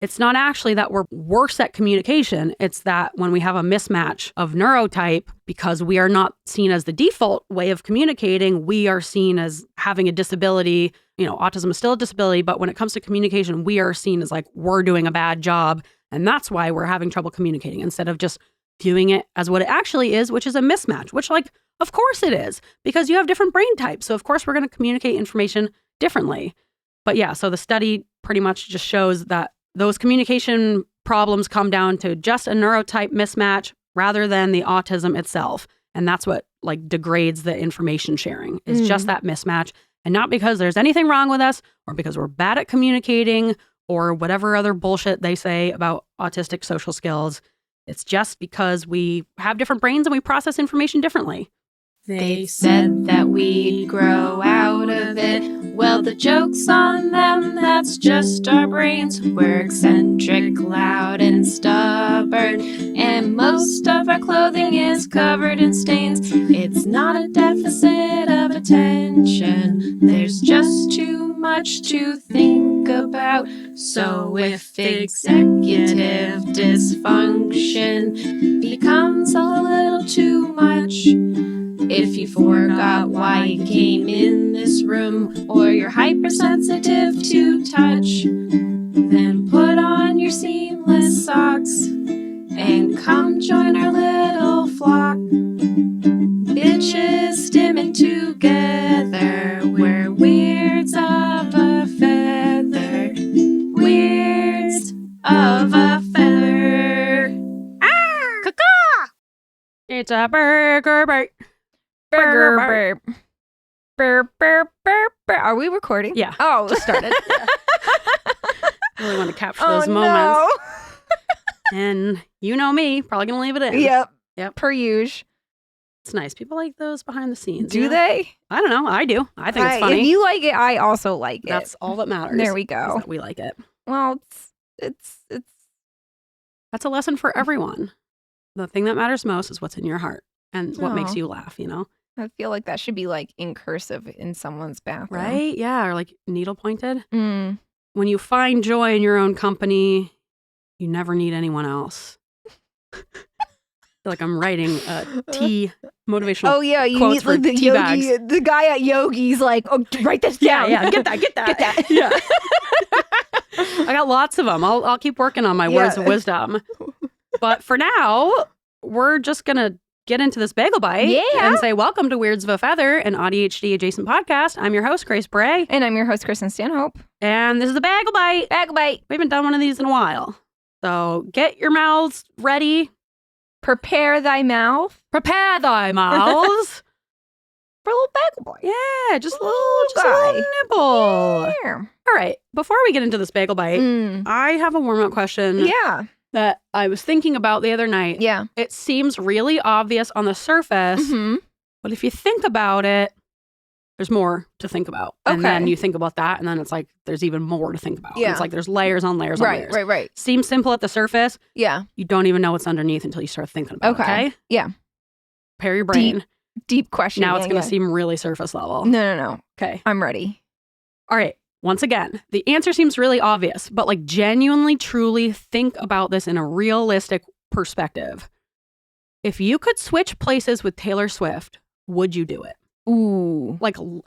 it's not actually that we're worse at communication. It's that when we have a mismatch of neurotype, because we are not seen as the default way of communicating, we are seen as having a disability. Autism is still a disability, but when it comes to communication, we are seen as like we're doing a bad job. And that's why we're having trouble communicating instead of just viewing it as what it actually is, which is a mismatch, which of course it is, because you have different brain types. So of course we're going to communicate information differently. But yeah, so the study pretty much just shows that those communication problems come down to just a neurotype mismatch rather than the autism itself. And that's what degrades the information sharing is just that mismatch. And not because there's anything wrong with us or because we're bad at communicating or whatever other bullshit they say about autistic social skills. It's just because we have different brains and we process information differently. They said that we'd grow out of it. Well, the joke's on them, that's just our brains. We're eccentric, loud, and stubborn. And most of our clothing is covered in stains. It's not a deficit of attention. There's just too much to think about. So if executive dysfunction becomes a little too much, if you forgot why you came in this room, or you're hypersensitive to touch, then put on your seamless socks and come join our little flock. Bitches stimming together, we're weirds of a feather. Weirds of a feather. Ah! Caw-caw! It's a burger bite. Burger burp. Burp, burp, burp, burp. Are we recording? Yeah. Oh. Just started. Yeah. Really want to capture those moments. No. And you know me, probably going to leave it in. Yep. Per usual. It's nice. People like those behind the scenes. Do they? I don't know. I do. I think it's funny. If you like it, I also like it. That's all that matters. There we go. Is that we like it. Well, it's That's a lesson for everyone. The thing that matters most is what's in your heart and what makes you laugh, I feel like that should be in cursive in someone's bathroom. Right? Yeah. Or needle pointed. Mm. When you find joy in your own company, you never need anyone else. I feel like I'm writing motivational. Oh yeah, you quotes need for the tea yogi. bags. The guy at Yogi's write this down. Yeah, get that. Get that. Yeah. I got lots of them. I'll keep working on my words of wisdom. But for now, we're just going to get into this Bagel Bite and say welcome to Weirds of a Feather, an AuDHD-Adjacent podcast. I'm your host, Grace Bray. And I'm your host, Kristin Stanhope. And this is the Bagel Bite. Bagel Bite. We haven't done one of these in a while. So get your mouths ready. Prepare thy mouth. Prepare thy mouths. For a little bagel boy. Yeah, just a little nibble. Yeah. All right, before we get into this Bagel Bite, I have a warm-up question. Yeah. That I was thinking about the other night. Yeah. It seems really obvious on the surface, but if you think about it, there's more to think about. Okay. And then you think about that, and then it's there's even more to think about. Yeah. It's there's layers on layers on layers. Right. Seems simple at the surface. Yeah. You don't even know what's underneath until you start thinking about it, okay? Yeah. Prepare your brain. Deep question. Now it's going to seem really surface level. No. Okay. I'm ready. All right. Once again, the answer seems really obvious, but genuinely, truly think about this in a realistic perspective. If you could switch places with Taylor Swift, would you do it? Ooh.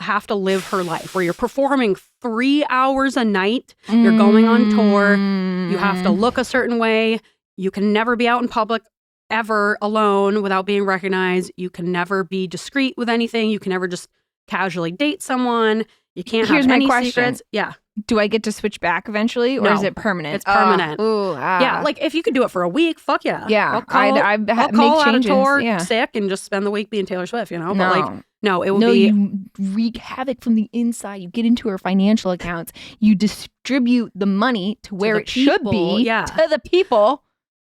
Have to live her life where you're performing 3 hours a night, you're going on tour, you have to look a certain way, you can never be out in public ever alone without being recognized, you can never be discreet with anything, you can never just casually date someone. You can't have any secrets. Yeah. Do I get to switch back eventually, or is it permanent? It's permanent. Yeah, if you could do it for a week, fuck yeah. Yeah, I'll call out of tour sick and just spend the week being Taylor Swift, No. But no, it would be. You wreak havoc from the inside. You get into her financial accounts. You distribute the money to where it should be. Yeah. To the people.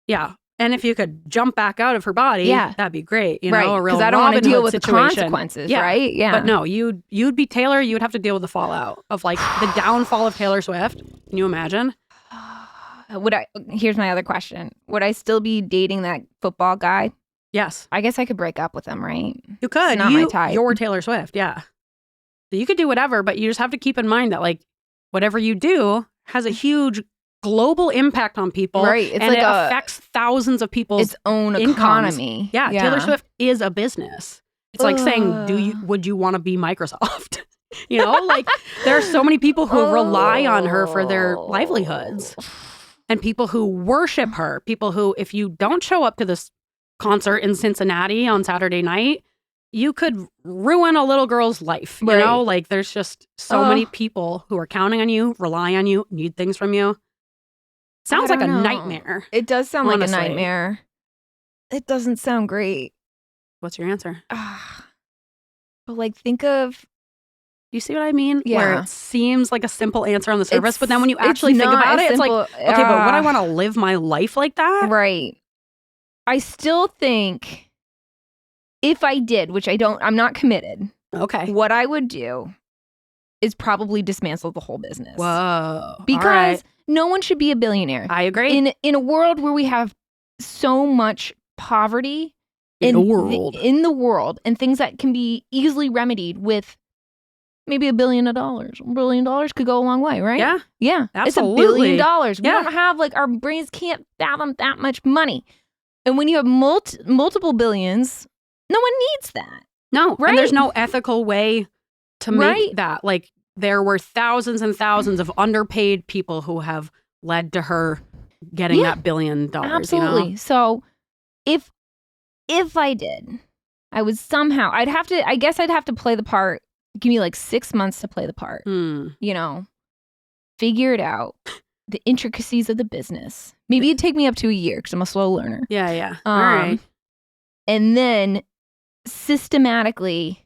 Yeah. And if you could jump back out of her body, that'd be great. A real because I don't want to deal with situation. the consequences, right? Yeah. But no, you'd be Taylor. You would have to deal with the fallout of the downfall of Taylor Swift. Can you imagine? Here's my other question. Would I still be dating that football guy? Yes. I guess I could break up with him, right? You could. It's not my type. You're Taylor Swift, yeah. So you could do whatever, but you just have to keep in mind that whatever you do has a huge global impact on people. Right. It's and like it affects thousands of people's its own incomes. economy. Yeah, Taylor Swift is a business. It's like saying, would you want to be Microsoft? You know, like there are so many people who rely on her for their livelihoods, and people who worship her, people who, if you don't show up to this concert in Cincinnati on Saturday night, you could ruin a little girl's life. You know, like there's just so many people who are counting on you, rely on you, need things from you. Sounds like a nightmare. It does sound honestly. like a nightmare. It doesn't sound great. What's your answer? But like, think of... You see what I mean? Yeah. Where it seems like a simple answer on the surface, but then when you actually think about it, it's like, okay, but would I want to live my life like that? Right. I still think if I did, which I'm not committed. Okay. What I would do is probably dismantle the whole business. Whoa. Because no one should be a billionaire. I agree. In a world where we have so much poverty in the world and things that can be easily remedied with maybe $1 billion. $1 billion could go a long way, right? Yeah. Yeah. Absolutely. It's $1 billion. We don't have, like, our brains can't fathom that much money. And when you have multiple billions, no one needs that. No. Right? And there's no ethical way to make that. Like, there were thousands and thousands of underpaid people who have led to her getting that $1 billion. Absolutely. You know? So if I did, I would somehow, I'd have to play the part. Give me like 6 months to play the part, you know, figure it out, the intricacies of the business. Maybe it'd take me up to a year because I'm a slow learner. Yeah, yeah. All right. And then systematically,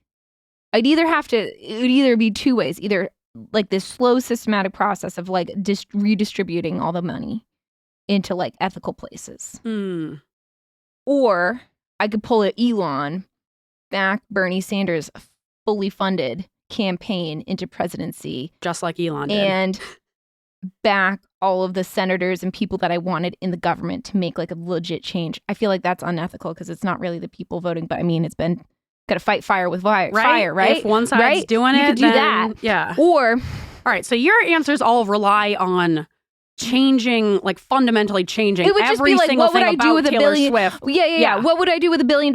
it would either be two ways, either like this slow systematic process of like redistributing all the money into like ethical places. Or I could pull an Elon, back Bernie Sanders fully funded campaign into presidency. Just like Elon did. And back all of the senators and people that I wanted in the government to make like a legit change. I feel like that's unethical because it's not really the people voting, but I mean, it's been got to fight fire with fire, right? If one side's doing it, you could do that. Yeah. Or, all right, so your answers all rely on changing, like fundamentally changing it would just every be like, single what would thing I about do with Taylor $1 billion? Swift. Yeah. What would I do with $1 billion?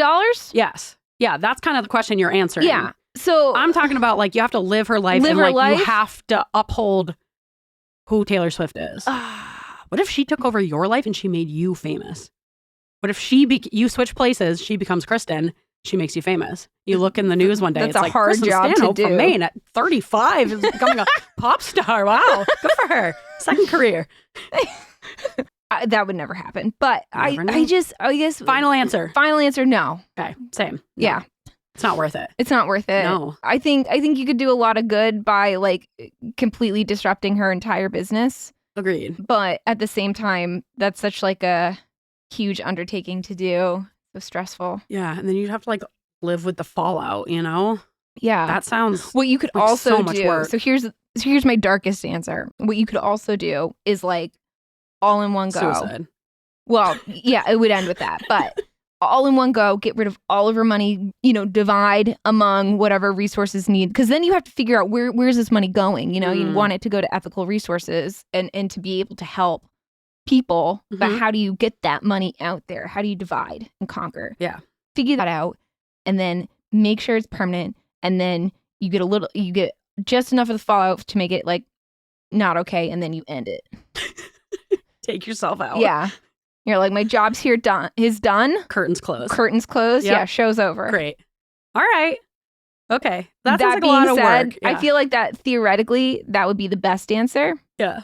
Yes. Yeah, that's kind of the question you're answering. Yeah. So I'm talking about like you have to live her life and like you have to uphold who Taylor Swift is. What if she took over your life and she made you famous? What if you switch places, she becomes Kristin, she makes you famous. You look in the news one day, That's it's a like hard Kristin job Stanhope to do. from Maine at 35 is becoming a pop star. Wow, good for her. Second career. That would never happen. But I guess Final answer, no. Okay, same. Yeah. It's not worth it. It's not worth it. No. I think you could do a lot of good by like completely disrupting her entire business. Agreed. But at the same time, that's such like a huge undertaking to do. So stressful. Yeah, and then you'd have to like live with the fallout, you know? Yeah. That sounds what you could like also so much do. work. So here's my darkest answer. What you could also do is like all in one go. Suicide. Well, yeah, it would end with that. But all in one go, get rid of all of her money, you know, divide among whatever resources need. Because then you have to figure out where's this money going? You know, you want it to go to ethical resources and to be able to help people. But how do you get that money out there? How do you divide and conquer? Yeah. Figure that out and then make sure it's permanent. And then you get just enough of the fallout to make it like not okay. And then you end it. Take yourself out. Yeah. You're like, my job's here is done. Curtains closed. Yep. Yeah, show's over. Great. All right. Okay. That sounds like being a lot of said, work. Yeah. I feel like that theoretically, that would be the best answer. Yeah.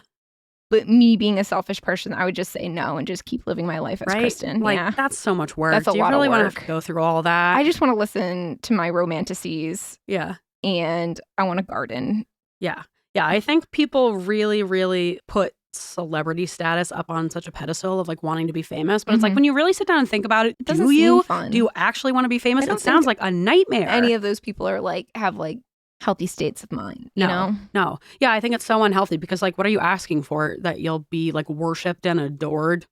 But me being a selfish person, I would just say no and just keep living my life as Kristin. Like, yeah. that's so much work. That's a Do you lot really of want to work. have to go through all that? I just want to listen to my romanticises. Yeah. And I want to garden. Yeah. Yeah. I think people really, really put celebrity status up on such a pedestal of like wanting to be famous, but it's like when you really sit down and think about it, doesn't seem fun. Do you actually want to be famous? I don't It sounds like a nightmare. Any of those people are like have like healthy states of mind, you know? No. Yeah, I think it's so unhealthy because like what are you asking for? That you'll be like worshipped and adored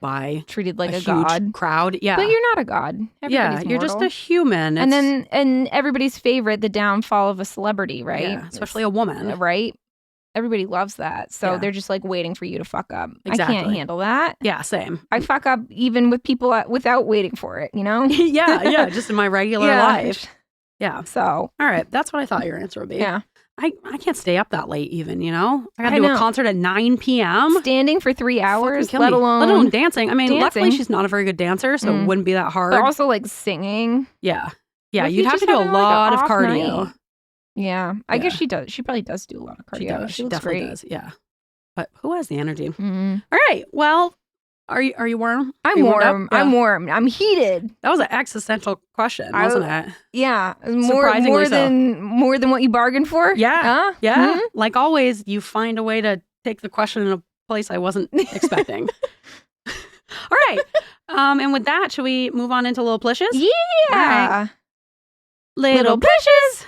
by treated like a huge god crowd. Yeah. But you're not a god. Everybody's you're just mortal. a human. And everybody's favorite, the downfall of a celebrity, right? Yeah, especially a woman. Right? everybody loves that. So Yeah. they're just like waiting for you to fuck up. Exactly. I can't handle that. Yeah, same. I fuck up even with people without waiting for it, you know? yeah, just in my regular life. Yeah. So, All right, that's what I thought your answer would be. yeah. I can't stay up that late even, you know? I got to I do a know. concert at 9 p.m. Standing for 3 hours, Fucking kill let me. alone dancing. I mean, luckily she's not a very good dancer, so it wouldn't be that hard. but also like singing. Yeah. Yeah, What if you'd you have to just do a having, like, lot of off cardio. night? Yeah. I Yeah. guess she does. She probably does do a lot of cardio. She does. She looks definitely great. does. Yeah. But who has the energy? Mhm. All right. Well, are you warm? Are I'm you warmed up? warm. Yeah. I'm warm. I'm heated. That was an existential question, wasn't it? Yeah. Surprisingly more so. more than what you bargained for. Yeah. Huh? Yeah. Mhm. Like always, you find a way to take the question in a place I wasn't expecting. All right. And with that, should we move on into Little Plishes? Yeah. All right. Little Plishes.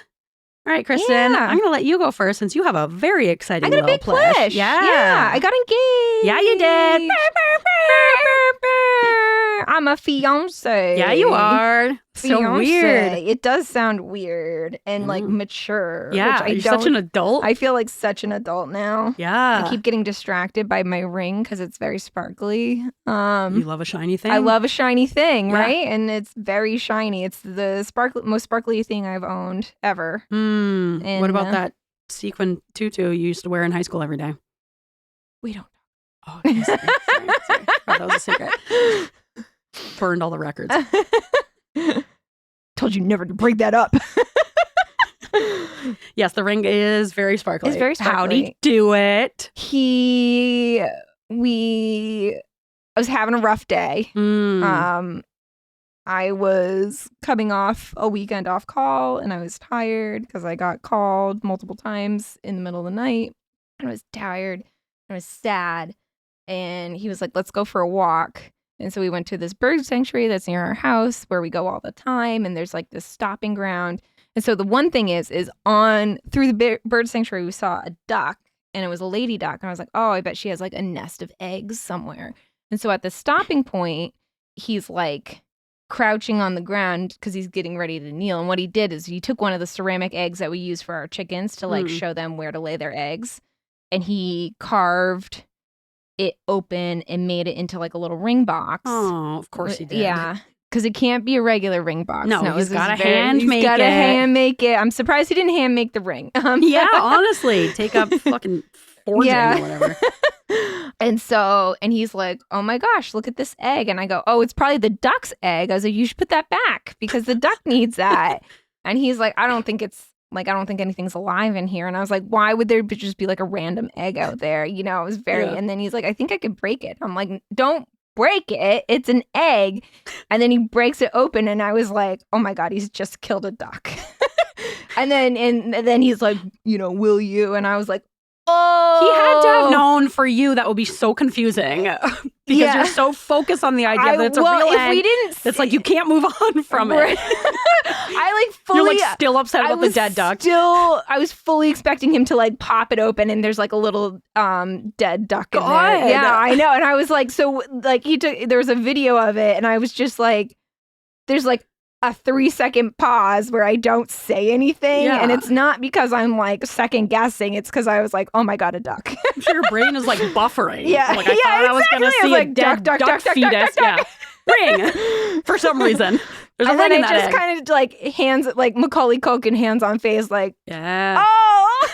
All right, Kristin, Yeah. I'm going to let you go first since you have a very exciting I got a little big push. Yeah. I got engaged. Yeah, you did. I'm a fiance. Yeah, you are. So Fiance. weird. It does sound weird and like mature. Yeah, which you're such an adult. I feel like such an adult now. Yeah. I keep getting distracted by my ring because it's very sparkly. You love a shiny thing? I love a shiny thing, Yeah. right? And it's very shiny. It's the most sparkly thing I've owned ever. What And, about that sequin tutu you used to wear in high school every day? We don't. Oh, okay, sorry. That was a secret. Burned all the records. Told you never to break that up. Yes, the ring is very sparkly. It's very How'd he sparkly. do it? I was having a rough day. I was coming off a weekend off call and I was tired because I got called multiple times in the middle of the night. And I was tired. I was sad. And he was like, let's go for a walk. And so we went to this bird sanctuary that's near our house where we go all the time. And there's like this stopping ground. And so the one thing is on through the bird sanctuary, we saw a duck and it was a lady duck. And I was like, oh, I bet she has like a nest of eggs somewhere. And so at the stopping point, he's like crouching on the ground because he's getting ready to kneel. And what he did is he took one of the ceramic eggs that we use for our chickens to like show them where to lay their eggs. And he carved it open and made it into like a little ring box. Oh, of course he did. Yeah. Because it can't be a regular ring box. No, he's this gotta is very- hand make He's got to it. hand make it. I'm surprised he didn't hand make the ring. Yeah, honestly. Take up fucking forging Yeah. or whatever. And he's like, oh my gosh, look at this egg. And I go, oh, it's probably the duck's egg. I was like, you should put that back because the duck needs that. And he's like, I don't think anything's alive in here. And I was like, why would there just be like a random egg out there? You know, it was very, Yeah. and then he's like, I think I could break it. I'm like, don't break it. It's an egg. And then he breaks it open. And I was like, oh my God, he's just killed a duck. and then he's like, you know, will you? And I was like, oh. He had to have known for you that would be so confusing because you're so focused on the idea that it's a real egg. We didn't It's like you can't move on from it. I like fully. You're like still upset about the dead duck. I was fully expecting him to like pop it open and there's like a little dead duck in there. Yeah, I know. And I was like, so like there was a video of it and I was just like, there's like a 3-second pause where I don't say anything. Yeah. And it's not because I'm like second guessing. It's because I was like, oh my God, a duck. I'm sure your brain is like buffering. Yeah. Like I thought I was going to exactly. see I was a like, dead duck fetus. Yeah. Ring. For some reason. There's a And ring then in I that just egg. kind of like hands, like Macaulay Culkin hands on face, like, Yeah. oh.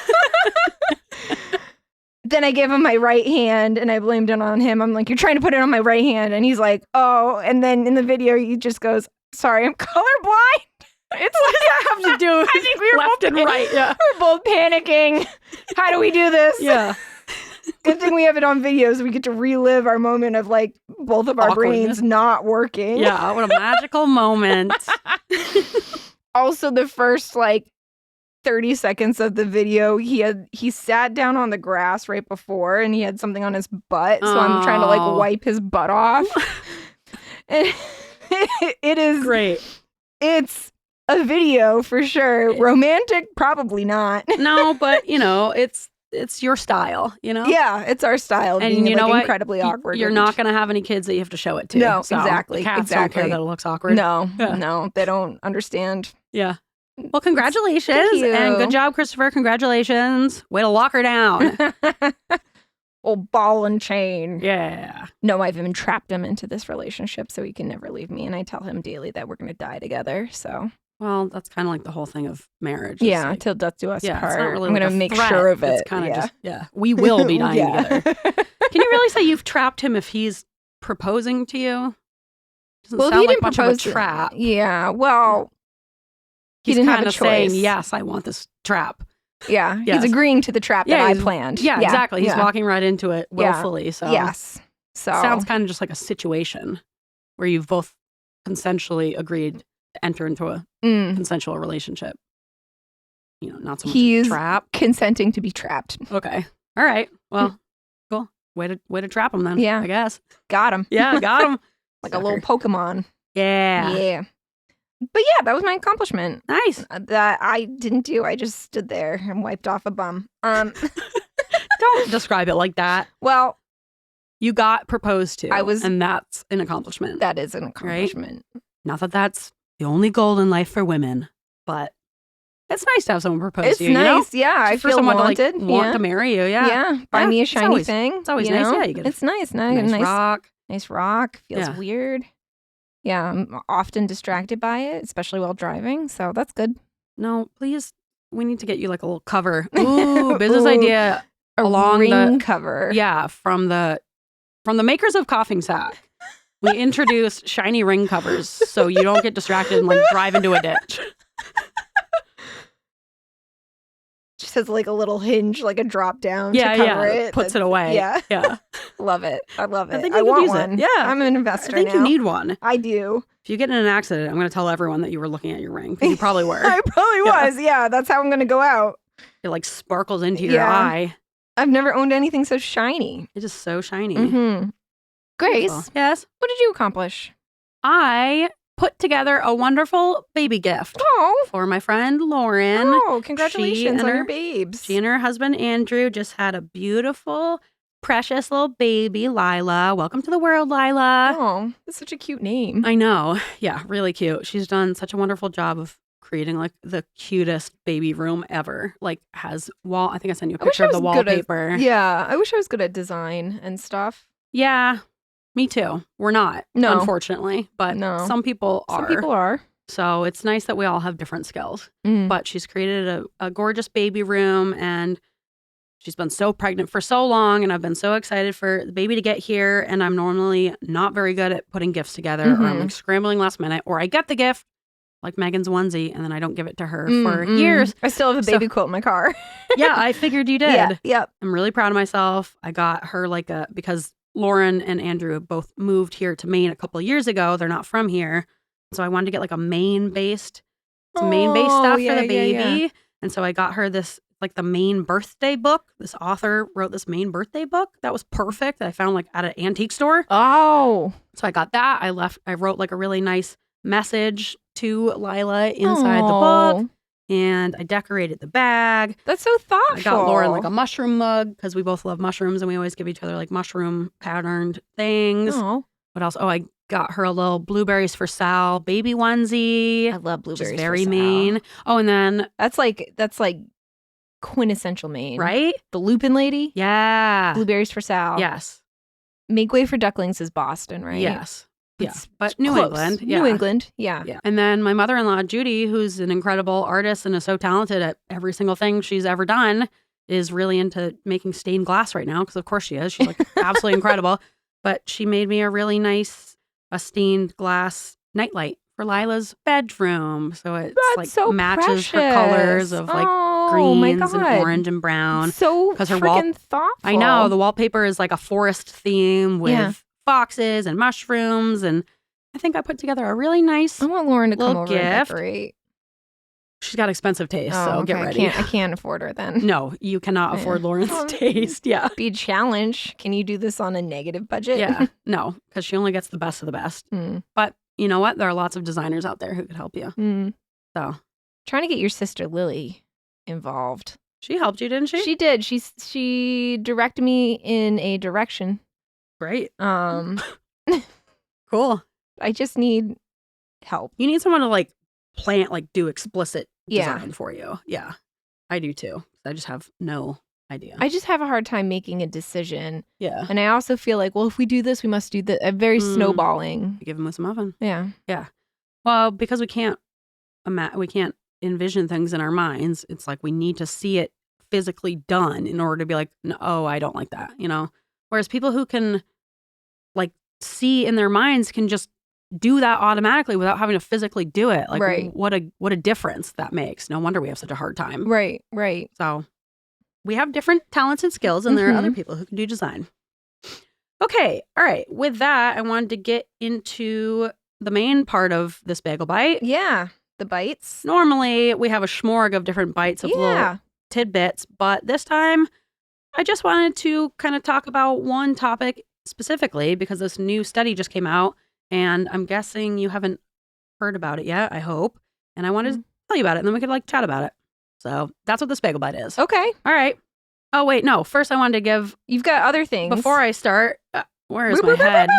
Then I gave him my right hand and I blamed it on him. I'm like, you're trying to put it on my right hand. And he's like, oh. And then in the video, he just goes, sorry, I'm colorblind. It's What does that have to do with I think we were left both and right? Yeah. We're both panicking. How do we do this? Yeah. Good thing we have it on video so we get to relive our moment of like both of our Awkwardness. brains not working. Yeah. What a magical moment. Also, the first like 30 seconds of the video, he sat down on the grass right before and he had something on his butt. So I'm trying to like Oh. wipe his butt off. And it is Great. It's a video for sure. Romantic, probably not. No, but you know, it's your style, you know? Yeah, it's our style. And being, you know like, what? incredibly awkward. You're not going to have any kids that you have to show it to. No, So exactly. The cats don't care exactly. that it looks awkward. No, Yeah. no, they don't understand. Yeah. Well, congratulations. Thank you. And good job, Christopher. Congratulations. Way to lock her down. Old ball and chain. Yeah. No, I've entrapped him into this relationship so he can never leave me. And I tell him daily that we're going to die together. So, Well, that's kind of like the whole thing of marriage. yeah, Like, till death do us yeah, part. it's not really I'm like going a to make threat. sure of it. It's kind of just, we will be dying Yeah. together. Can you really say you've trapped him if he's proposing to you? Doesn't Well, sound he like didn't much propose. of a trap. Yeah. Well, he He's didn't have kind a of saying, choice. yes, I want this trap. Yeah. Yes. He's agreeing to the trap that I planned. Yeah, exactly. He's yeah. walking right into it willfully. So Yes. So sounds kind of just like a situation where you've both consensually agreed to enter into a consensual relationship. You know, not so much He's a trap. consenting to be trapped. Okay. All right. Well, cool. Way to trap him then. Yeah. I guess. Got him. Yeah, got him. Like a little Pokemon. Yeah. Yeah. But yeah, that was my accomplishment. Nice. That I didn't do. I just stood there and wiped off a bum. Don't describe it like that. Well, You got proposed to. I was- and that's an accomplishment. that is an accomplishment. Not that that's the only goal in life for women, but it's nice to have someone propose It's to you. You know? nice. Yeah, I Just for feel someone wanted. to like, want yeah. to marry you. Yeah. Yeah. Buy Yeah, me a it's shiny always- thing. it's always you nice. know? Yeah, you get it's nice. Nice rock. Nice rock. Feels Yeah. weird. Yeah, I'm often distracted by it, especially while driving. So that's good. No, please. We need to get you like a little cover. Ooh, business Ooh. idea. A Along ring the- cover. Yeah, from the makers of Coughing Sack. We introduced shiny ring covers so you don't get distracted and like drive into a ditch. Just has like a little hinge, like a drop down Yeah, to cover yeah. it. Puts it away. Yeah. Yeah. Love it. I love it. I think I you could want use it. one. Yeah. I'm an I investor think now. you need one. I do. If you get in an accident, I'm going to tell everyone that you were looking at your ring because you probably were. I probably Yeah. was. Yeah, that's how I'm going to go out. It like sparkles into your Yeah. eye. I've never owned anything so shiny. It's just so shiny. Mm-hmm. Grace, Beautiful. Yes. what did you accomplish? I put together a wonderful baby gift Oh, for my friend Lauren. congratulations and on your her- babes. She and her husband Andrew just had a beautiful, precious little baby, Lila. Welcome to the world, Lila. Oh, that's such a cute name. I know. Yeah, really cute. She's done such a wonderful job of creating like the cutest baby room ever. Like has wall. I think I sent you a I wish picture I of the was good at- wallpaper. Yeah, I wish I was good at design and stuff. Yeah, me too. We're not, No. unfortunately, but No. some people are. Some people are. So it's nice that we all have different skills. Mm. But she's created a gorgeous baby room and she's been so pregnant for so long. And I've been so excited for the baby to get here. And I'm normally not very good at putting gifts together or I'm like scrambling last minute or I get the gift like Megan's onesie and then I don't give it to her for years. I still have a So- baby quilt in my car. Yeah, I figured you did. Yeah, yep. I'm really proud of myself. I got her like because Lauren and Andrew both moved here to Maine a couple of years ago. They're not from here. So I wanted to get like some Maine-based stuff for the baby. Yeah. And so I got her this like the Maine birthday book. This author wrote this Maine birthday book that was perfect that I found like at an antique store. Oh. So I got that. I wrote like a really nice message to Lila inside the book. And I decorated the bag. That's so thoughtful. I got Lauren like a mushroom mug because we both love mushrooms and we always give each other like mushroom patterned things. Oh, What else? Oh, I got her a little blueberries for Sal baby onesie. I love Which blueberries. is for very Sal. Maine. Oh, and then That's like quintessential Maine, right? The Lupin Lady, Yeah. blueberries for Sal. Yes. Make way for ducklings is Boston, right? Yes. Yeah. It's But New close. England. Yeah. New England. Yeah. Yeah. And then my mother-in-law, Judy, who's an incredible artist and is so talented at every single thing she's ever done, is really into making stained glass right now because of course she is. She's like absolutely incredible. But she made me a really nice stained glass nightlight for Lila's bedroom. So it's That's like so matches her precious. colors of like oh, my greens and God. orange and brown. So 'Cause her freaking thoughtful. I know the wallpaper is like a forest theme with Yeah. foxes and mushrooms. And I think I put together a really nice, I want Lauren to come little over and gift. decorate. she's got expensive taste. Oh, so okay. get ready. I can't afford her then. No, you cannot Yeah. afford Lauren's Oh. taste. Yeah. Be a challenge. Can you do this on a negative budget? Yeah. No, because she only gets the best of the best. Mm. But you know what? There are lots of designers out there who could help you. Mm. So Trying to get your sister Lily involved. she helped you, didn't she? She did. She directed me in a direction. Great. Cool. Cool. I just need help. You need someone to like plant, like do explicit designed for you. Yeah, I do too. I just have no idea. I just have a hard time making a decision. Yeah. And I also feel like, well, if we do this, we must do that. Very snowballing. Give him with some oven. Yeah. Yeah. Well, because we can't envision things in our minds. It's like we need to see it physically done in order to be like, no, oh, I don't like that, you know? Whereas people who can like see in their minds can just do that automatically without having to physically do it. Like Right. what a difference that makes. No wonder we have such a hard time. Right. So we have different talents and skills, and there are other people who can do design. Okay. All right. With that, I wanted to get into the main part of this bagel bite. Yeah. The bites. Normally, we have a shmorg of different bites of little tidbits, but this time I just wanted to kind of talk about one topic specifically because this new study just came out, and I'm guessing you haven't heard about it yet, I hope. And I wanted to tell you about it, and then we could like chat about it. So that's what this bagel bite is. Okay. All right. Oh, wait, no. First, I wanted to give... You've got other things. Before I start... where is my head?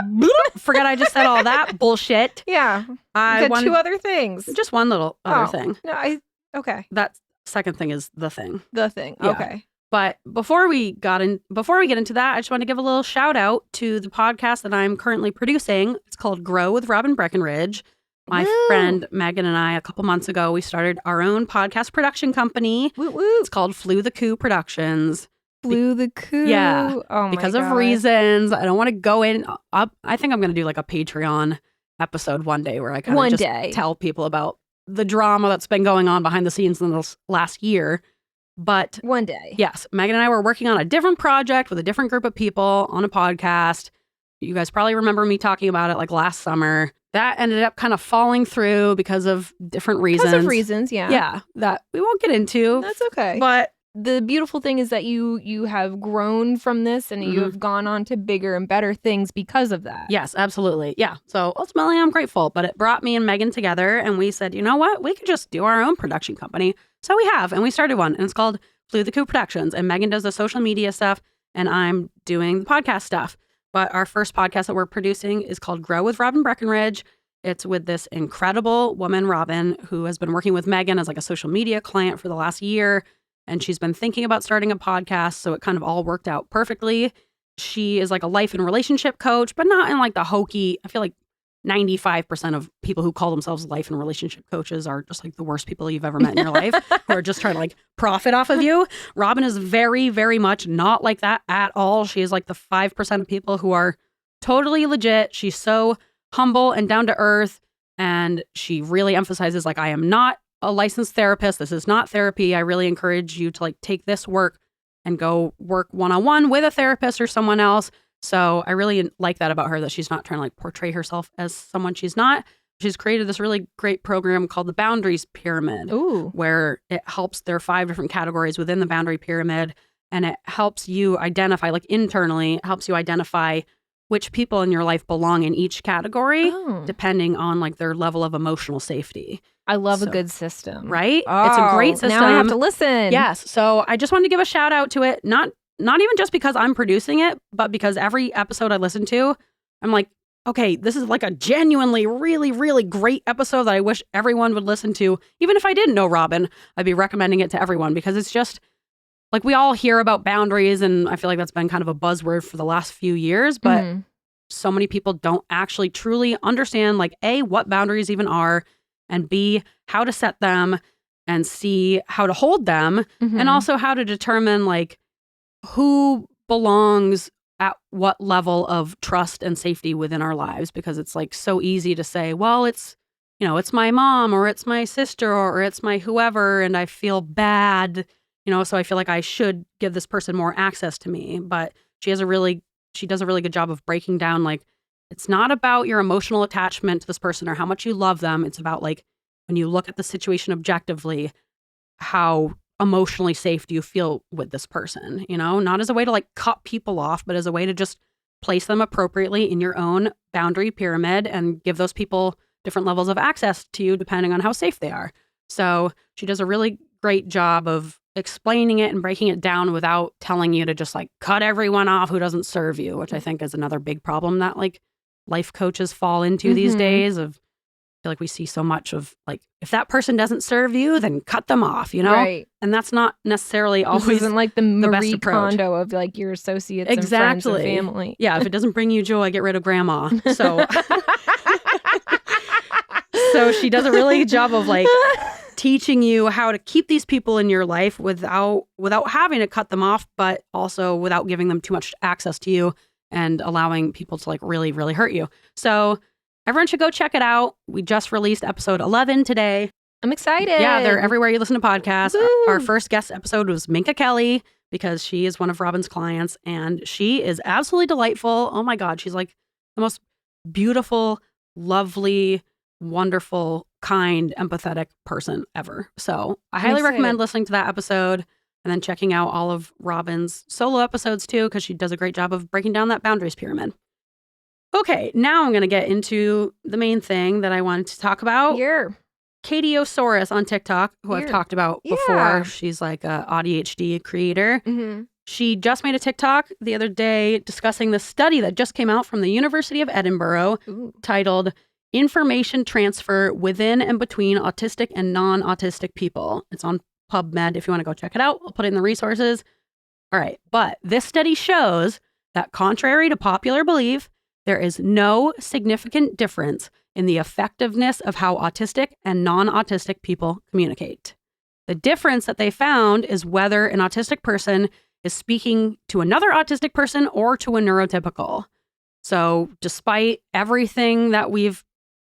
Forget I just said all that bullshit. Yeah. I got two other things. Just one little other thing. No, okay. That second thing is the thing. The thing. Yeah. Okay. But before we get into that, I just want to give a little shout out to the podcast that I'm currently producing. It's called Grow with Robin Breckenridge. My friend Megan and I, a couple months ago, we started our own podcast production company. Woo woo. It's called Flew the Coup Productions. Flew the Coup. Yeah. Oh my because God. of reasons. I don't want to go in. I think I'm going to do like a Patreon episode one day where I kind of just tell people about the drama that's been going on behind the scenes in this last year. But one day. Yes. Megan and I were working on a different project with a different group of people on a podcast. You guys probably remember me talking about it like last summer. That ended up kind of falling through because of different reasons. Because of reasons, yeah. Yeah. That we won't get into. That's okay. But the beautiful thing is that you have grown from this and you have gone on to bigger and better things because of that. Yes, absolutely. Yeah. So ultimately, I'm grateful. But it brought me and Megan together and we said, you know what? We could just do our own production company. So we have. And we started one. And it's called Flew the Coup Productions. And Megan does the social media stuff and I'm doing the podcast stuff. But our first podcast that we're producing is called Grow with Robin Breckenridge. It's with this incredible woman, Robin, who has been working with Megan as like a social media client for the last year. And she's been thinking about starting a podcast. So it kind of all worked out perfectly. She is like a life and relationship coach, but not in like the hokey. I feel like 95% of people who call themselves life and relationship coaches are just like the worst people you've ever met in your life who are just trying to like profit off of you. Robin is very, very much not like that at all. She is like the 5% of people who are totally legit. She's so humble and down to earth. And she really emphasizes like, I am not a licensed therapist. This is not therapy. I really encourage you to like take this work and go work one-on-one with a therapist or someone else. So I really like that about her, that she's not trying to like portray herself as someone she's not. She's created this really great program called the Boundaries Pyramid, where it helps. There are 5 different categories within the Boundary Pyramid, and it helps you identify, like internally, it helps you identify which people in your life belong in each category, depending on like their level of emotional safety. I love a good system. Right? It's a great system. Now I have to listen. Yes. So I just wanted to give a shout out to it. Not even just because I'm producing it, but because every episode I listen to, I'm like, okay, this is like a genuinely really, really great episode that I wish everyone would listen to. Even if I didn't know Robin, I'd be recommending it to everyone because it's just like we all hear about boundaries. And I feel like that's been kind of a buzzword for the last few years. But so many people don't actually truly understand like A, what boundaries even are, and B, how to set them, and C, how to hold them, and also how to determine like who belongs at what level of trust and safety within our lives. Because it's like so easy to say, well, it's, you know, it's my mom or it's my sister or it's my whoever, and I feel bad, you know, so I feel like I should give this person more access to me. But she does a really good job of breaking down like, it's not about your emotional attachment to this person or how much you love them. It's about like, when you look at the situation objectively, how emotionally safe do you feel with this person, you know, not as a way to like cut people off, but as a way to just place them appropriately in your own boundary pyramid and give those people different levels of access to you depending on how safe they are. So she does a really great job of explaining it and breaking it down without telling you to just like cut everyone off who doesn't serve you, which I think is another big problem that like life coaches fall into these days of feel like we see so much of like, if that person doesn't serve you, then cut them off, you know? Right. And that's not necessarily always This isn't like the best Marie approach. Kondo of like your associates and friends and family. Yeah, if it doesn't bring you joy, get rid of grandma. So, so she does a really good job of like teaching you how to keep these people in your life without having to cut them off, but also without giving them too much access to you and allowing people to like really, really hurt you. So everyone should go check it out. We just released episode 11 today. I'm excited. Yeah, they're everywhere you listen to podcasts. Woo. Our first guest episode was Minka Kelly because she is one of Robin's clients and she is absolutely delightful. Oh my God, she's like the most beautiful, lovely, wonderful, kind, empathetic person ever. So I highly recommend listening to that episode and then checking out all of Robin's solo episodes too, because she does a great job of breaking down that boundaries pyramid. Okay, now I'm going to get into the main thing that I wanted to talk about. Here. Katiosaurus on TikTok, who I've talked about before. She's like a AuDHD creator. Mm-hmm. She just made a TikTok the other day discussing the study that just came out from the University of Edinburgh titled Information Transfer Within and Between Autistic and Non-Autistic People. It's on PubMed if you want to go check it out. I'll put it in the resources. All right. But this study shows that contrary to popular belief, there is no significant difference in the effectiveness of how autistic and non-autistic people communicate. The difference that they found is whether an autistic person is speaking to another autistic person or to a neurotypical. So despite everything that we've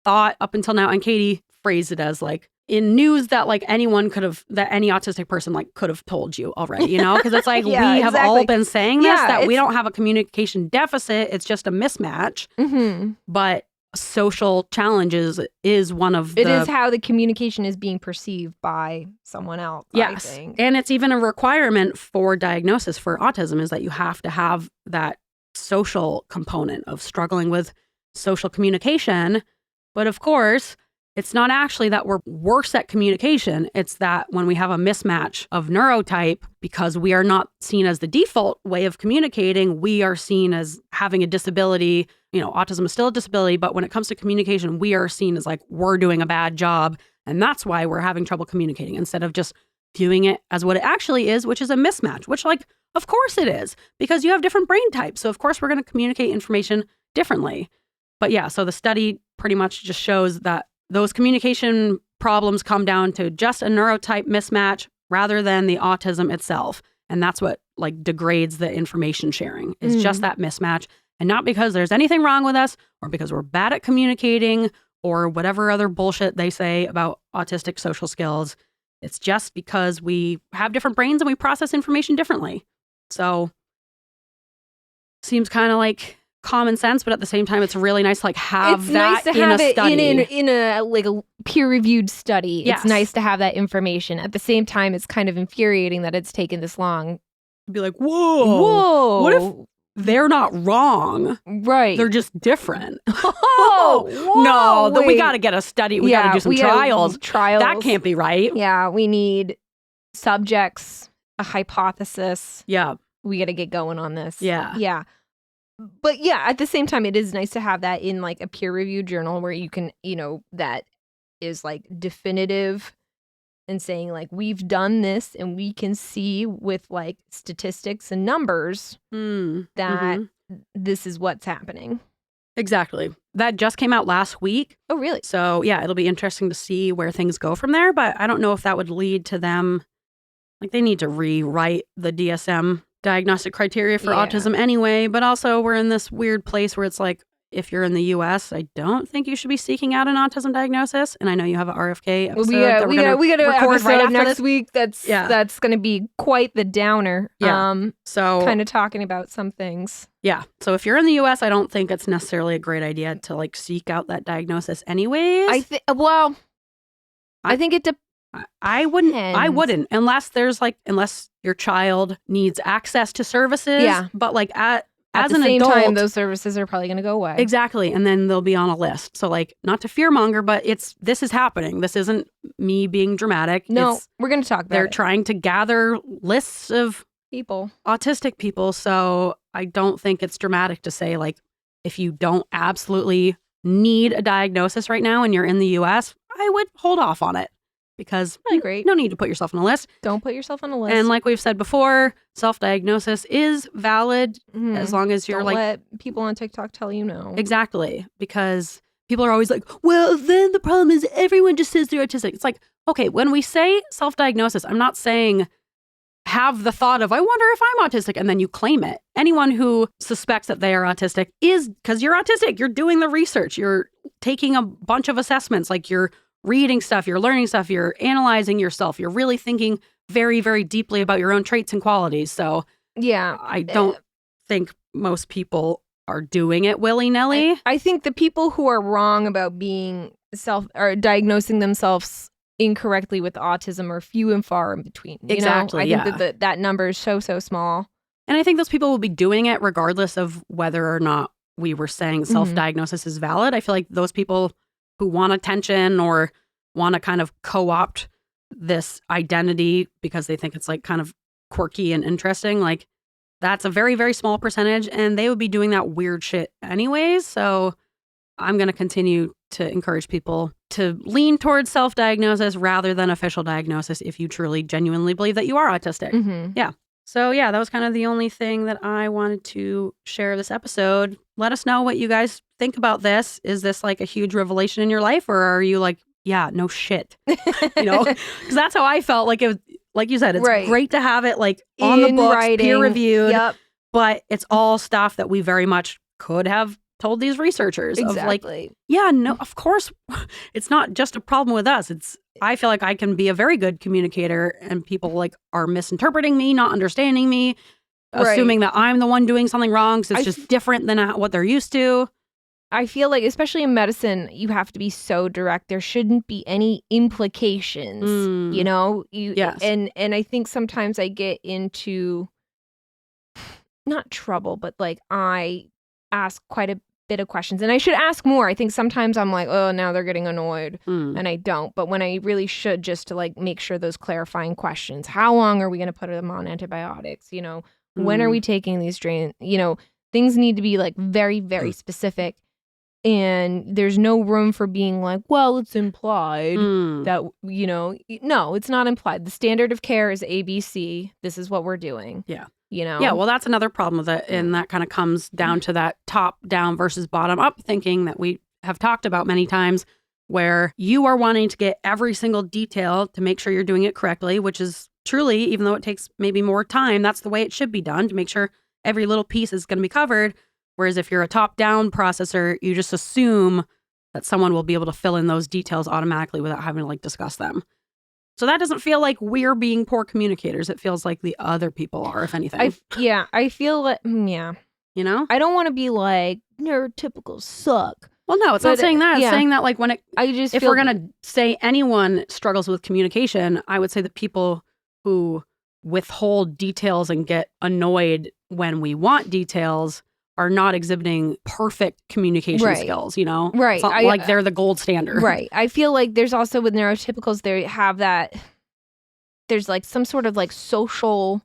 thought up until now, and Katie phrased it as like in news that like anyone could have, that any autistic person like could have told you already, you know, because it's like we have all been saying this, that we don't have a communication deficit. It's just a mismatch. Mm-hmm. But social challenges is one of It is how the communication is being perceived by someone else. Yes. I think. And it's even a requirement for diagnosis for autism is that you have to have that social component of struggling with social communication. But of course, it's not actually that we're worse at communication. It's that when we have a mismatch of neurotype, because we are not seen as the default way of communicating, we are seen as having a disability. You know, autism is still a disability, but when it comes to communication, we are seen as like we're doing a bad job. And that's why we're having trouble communicating instead of just viewing it as what it actually is, which is a mismatch, which like, of course it is, because you have different brain types. So of course we're going to communicate information differently. But yeah, so the study pretty much just shows that those communication problems come down to just a neurotype mismatch rather than the autism itself. And that's what like degrades the information sharing is just that mismatch. And not because there's anything wrong with us or because we're bad at communicating or whatever other bullshit they say about autistic social skills. It's just because we have different brains and we process information differently. So seems kind of like common sense, but at the same time, it's really nice to like have that in a study. In a like a peer-reviewed study. Yes. It's nice to have that information. At the same time, it's kind of infuriating that it's taken this long. Be like, whoa, what if they're not wrong? Right. They're just different. Whoa, no, we got to get a study. We got to do some trials. That can't be right. Yeah, we need subjects, a hypothesis. Yeah. We got to get going on this. Yeah. Yeah. But yeah, at the same time, it is nice to have that in like a peer-reviewed journal where you can, you know, that is like definitive and saying like, we've done this and we can see with like statistics and numbers that this is what's happening. Exactly. That just came out last week. Oh, really? So yeah, it'll be interesting to see where things go from there. But I don't know if that would lead to them, like they need to rewrite the DSM diagnostic criteria for autism anyway, but also we're in this weird place where it's like, if you're in the US, I don't think you should be seeking out an autism diagnosis. And I know you have an RFK episode. We got an record episode right after next this week that's going to be quite the downer. Yeah. So kind of talking about some things. Yeah. So if you're in the US, I don't think it's necessarily a great idea to like seek out that diagnosis anyways. I think it depends. I wouldn't unless your child needs access to services. Yeah. But like as the an same adult, time, those services are probably going to go away. Exactly. And then they'll be on a list. So like not to fearmonger, but this is happening. This isn't me being dramatic. No, we're going to talk about They're it. trying to gather lists of people, autistic people. So I don't think it's dramatic to say like, if you don't absolutely need a diagnosis right now and you're in the US, I would hold off on it because I agree. no need to put yourself on a list. Don't put yourself on a list. And like we've said before, self-diagnosis is valid as long as you're Don't like... let people on TikTok tell you no. Exactly. Because people are always like, well, then the problem is everyone just says they're autistic. It's like, okay, when we say self-diagnosis, I'm not saying have the thought of, I wonder if I'm autistic, and then you claim it. Anyone who suspects that they are autistic is because you're autistic. You're doing the research. You're taking a bunch of assessments. Like you're reading stuff, you're learning stuff, you're analyzing yourself. You're really thinking very, very deeply about your own traits and qualities. So yeah, I don't think most people are doing it willy-nilly. I think the people who are wrong about being or diagnosing themselves incorrectly with autism are few and far in between. Exactly. I think that number is so small. And I think those people will be doing it regardless of whether or not we were saying self-diagnosis is valid. I feel like those people who want attention or want to kind of co-opt this identity because they think it's like kind of quirky and interesting, like that's a very, very small percentage, and they would be doing that weird shit anyways. So I'm going to continue to encourage people to lean towards self-diagnosis rather than official diagnosis if you truly, genuinely believe that you are autistic. Yeah. So yeah, that was kind of the only thing that I wanted to share this episode. Let us know what you guys think about this. Is this like a huge revelation in your life, or are you like, yeah, no shit? Because that's how I felt. Like like you said, it's great to have it like on the books, writing, peer reviewed. But it's all stuff that we very much could have told these researchers of like, yeah, no, of course, it's not just a problem with us. I feel like I can be a very good communicator, and people like are misinterpreting me, not understanding me, assuming that I'm the one doing something wrong because it's just different than what they're used to. I feel like, especially in medicine, you have to be so direct. There shouldn't be any implications, Yes. And I think sometimes I get into not trouble, but like I ask quite a bit of questions, and I should ask more. I think sometimes I'm like, oh, now they're getting annoyed, and I don't. But when I really should, just to like make sure those clarifying questions. How long are we going to put them on antibiotics? When are we taking these drains? Things need to be like very, very specific. And there's no room for being like, well, it's implied that, no, it's not implied. The standard of care is ABC. This is what we're doing. Yeah. Yeah, well, that's another problem with it. And that kind of comes down to that top down versus bottom up thinking that we have talked about many times, where you are wanting to get every single detail to make sure you're doing it correctly, which is truly, even though it takes maybe more time, that's the way it should be done, to make sure every little piece is going to be covered. Whereas if you're a top-down processor, you just assume that someone will be able to fill in those details automatically without having to like discuss them. So that doesn't feel like we're being poor communicators. It feels like the other people are, if anything. I feel like, I don't want to be like, neurotypicals suck. Well, no, it's not saying that. It's saying that like if we're going to say anyone struggles with communication, I would say that people who withhold details and get annoyed when we want details are not exhibiting perfect communication skills, Right. It's not like they're the gold standard. Right. I feel like there's also with neurotypicals, they have that, there's like some sort of like social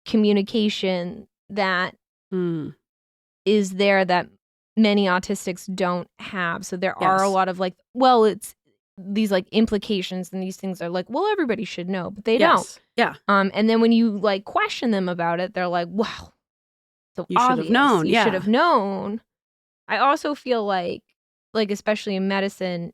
communication that is there that many autistics don't have. So there are a lot of like, well, it's these like implications, and these things are like, well, everybody should know, but they don't. Yeah. And then when you like question them about it, they're like, wow. So you should have known. You should have known. I also feel like especially in medicine,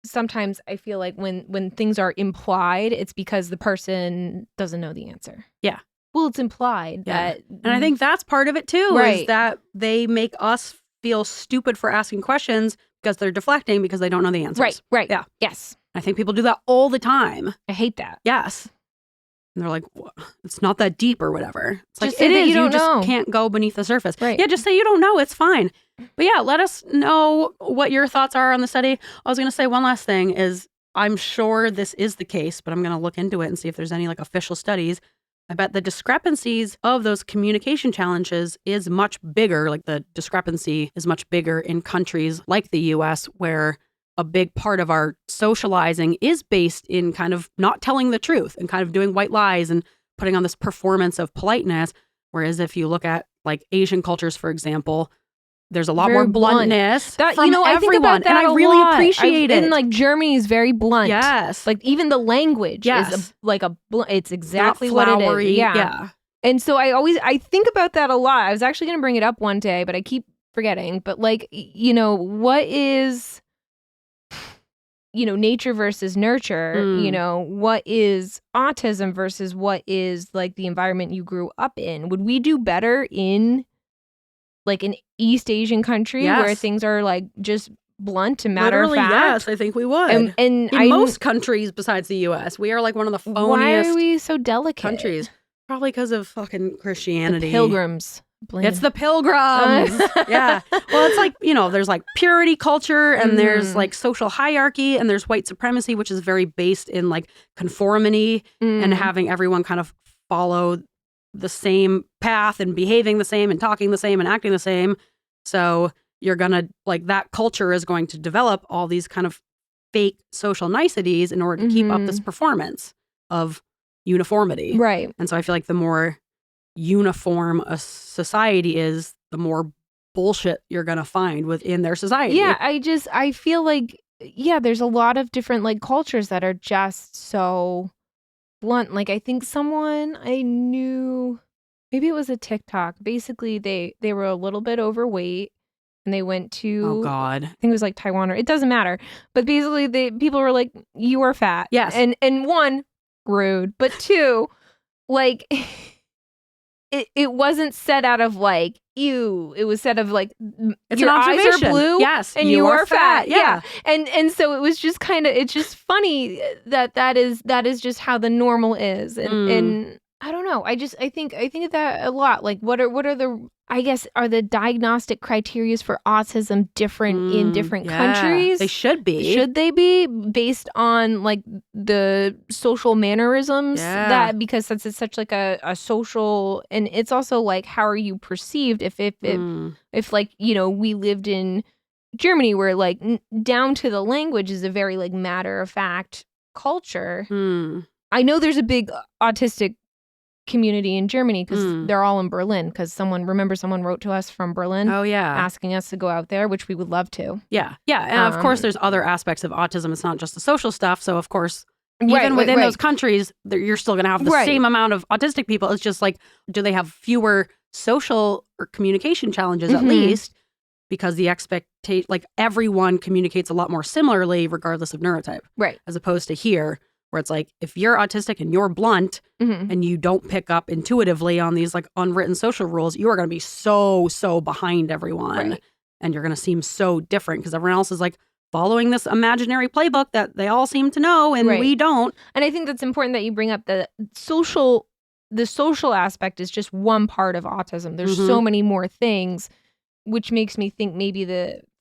sometimes I feel like when things are implied, it's because the person doesn't know the answer. Yeah. Well, it's implied that. And I think that's part of it too, is that they make us feel stupid for asking questions because they're deflecting because they don't know the answers. Right. Yeah. Yes. I think people do that all the time. I hate that. Yes. And they're like, it's not that deep or whatever. It's just like, it is. You just can't go beneath the surface. Right. Yeah, just say you don't know. It's fine. But yeah, let us know what your thoughts are on the study. I was going to say one last thing is I'm sure this is the case, but I'm going to look into it and see if there's any like official studies. I bet the discrepancies of those communication challenges is much bigger. Like the discrepancy is much bigger in countries like the US, where a big part of our socializing is based in kind of not telling the truth and kind of doing white lies and putting on this performance of politeness. Whereas if you look at like Asian cultures, for example, there's a lot Very more blunt. bluntness That, from I think everyone. about that and I a really lot. appreciate it. And like Germany is very blunt. Yes. Like even the language Yes. is it's Not exactly what it flowery. is. Yeah. And so I think about that a lot. I was actually going to bring it up one day, but I keep forgetting. But like, what is, nature versus nurture? What is autism versus what is like the environment you grew up in? Would we do better in like an East Asian country where Yes. things are like just blunt and matter Literally, of fact? yes, I think we would. And in most countries besides the U.S., we are like one of the phoniest why are we so delicate? countries. Probably because of fucking Christianity. The pilgrims. It's the pilgrims. Yeah. Well, it's like, there's like purity culture and there's like social hierarchy and there's white supremacy, which is very based in like conformity and having everyone kind of follow the same path and behaving the same and talking the same and acting the same. So you're going to like that culture is going to develop all these kind of fake social niceties in order to keep up this performance of uniformity. Right. And so I feel like the more uniform a society is, the more bullshit you're going to find within their society. Yeah, I feel like, there's a lot of different like cultures that are just so blunt. Like I think someone I knew, maybe it was a TikTok. Basically, they were a little bit overweight and they went to, oh God, I think it was like Taiwan or it doesn't matter. But basically, people were like, "You are fat." Yes, and one, rude, but two, like. It wasn't said out of like ew. It was said of like it's your an eyes observation. are blue. Yes, and you are fat. Yeah. And so it was just kind of, it's just funny that is just how the normal is. And I don't know. I think of that a lot. Like what are the, I guess, are the diagnostic criteria for autism different in different countries? They should be. Should they be based on like the social mannerisms that, because since it's such like a social, and it's also like how are you perceived if like, we lived in Germany where like down to the language is a very like matter of fact culture. I know there's a big autistic community in Germany because they're all in Berlin, because someone wrote to us from Berlin asking us to go out there, which we would love to. And of course there's other aspects of autism. It's not just the social stuff, so of course even within those countries you're still going to have the same amount of autistic people. It's just like, do they have fewer social or communication challenges at least, because the expectation, like everyone communicates a lot more similarly regardless of neurotype, right, as opposed to here where it's like, if you're autistic and you're blunt and you don't pick up intuitively on these like unwritten social rules, you are going to be so behind everyone. And you're going to seem so different because everyone else is like following this imaginary playbook that they all seem to know and we don't. And I think that's important that you bring up the social aspect is just one part of autism. There's so many more things, which makes me think maybe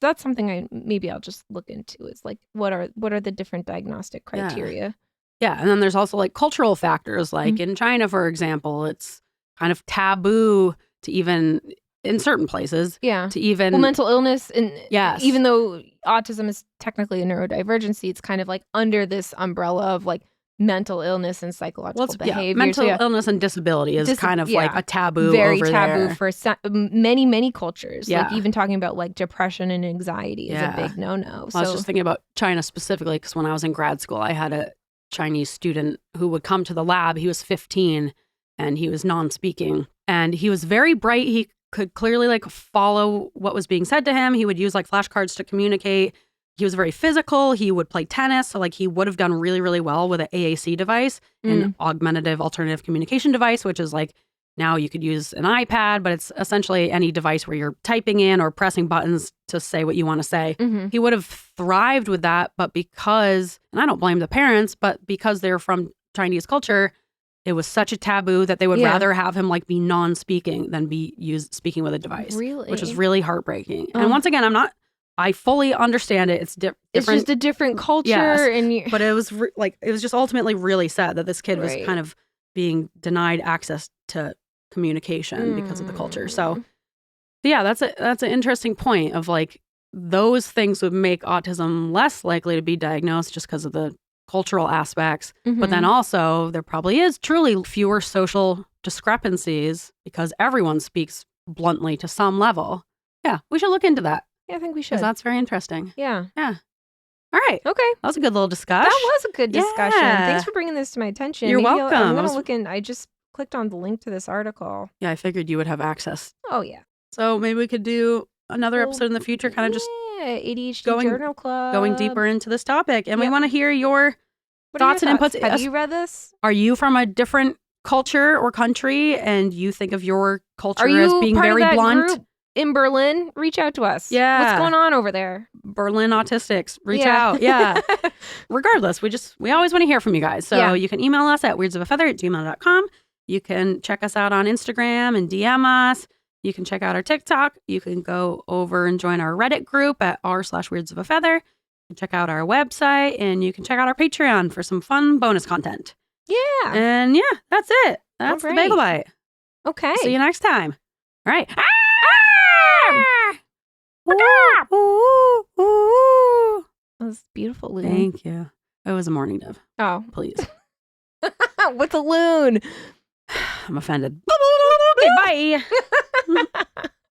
that's something I'll just look into, is like, what are the different diagnostic criteria? Yeah, and then there's also like cultural factors, like in China, for example, it's kind of taboo to even, in certain places, to even... Well, mental illness, and yes, even though autism is technically a neurodivergency, it's kind of like under this umbrella of like mental illness and psychological behavior. Mental illness and disability is kind of like a taboo, very over taboo there. For many cultures. Like even talking about like depression and anxiety is a big no-no. I was just thinking about China specifically because when I was in grad school, I had a Chinese student who would come to the lab. He was 15 and he was non-speaking, and he was very bright. He could clearly like follow what was being said to him. He would use like flashcards to communicate. He was very physical. He would play tennis. So like he would have done really, really well with an AAC device, an augmentative alternative communication device, which is like, now you could use an iPad, but it's essentially any device where you're typing in or pressing buttons to say what you want to say. He would have thrived with that, but because, and I don't blame the parents, but because they're from Chinese culture, it was such a taboo that they would rather have him like be non-speaking than be speaking with a device. Really? Which is really heartbreaking. And once again, I fully understand it. It's different. It's just a different culture. Yes, but it was it was just ultimately really sad that this kid was kind of being denied access to communication because of the culture. So yeah, that's an interesting point of like, those things would make autism less likely to be diagnosed just because of the cultural aspects. But then also there probably is truly fewer social discrepancies because everyone speaks bluntly to some level. Yeah, we should look into that Yeah, I think we because should. that's very interesting. Yeah. All right. Okay. That was a good little discussion. That was a good discussion. Yeah. Thanks for bringing this to my attention. You're Maybe welcome. I'm It going was- to look in. I just clicked on the link to this article. Yeah, I figured you would have access. Oh, yeah. So maybe we could do another Well, episode in the future, kind of just ADHD going- Journal Club. going deeper into this topic. And we Yep. want to hear your What are your thoughts and inputs. Have you read this? Are you from a different culture or country and you think of your culture Are you as being part very of that blunt? group in Berlin? Reach out to us. Yeah. What's going on over there? Berlin autistics, reach Yeah. out. Yeah. Regardless, we always want to hear from you guys. So Yeah. you can email us at weirdsofafeather@gmail.com. You can check us out on Instagram and DM us. You can check out our TikTok. You can go over and join our Reddit group at r/weirdsofafeather. You can check out our website and you can check out our Patreon for some fun bonus content. Yeah. And yeah, that's it. That's the All Bagel right. Bite. Okay. See you next time. All right. Ah! That was beautiful, Loon. Thank you. It was a morning dove. Oh. Please. What's a loon? I'm offended. Okay, bye.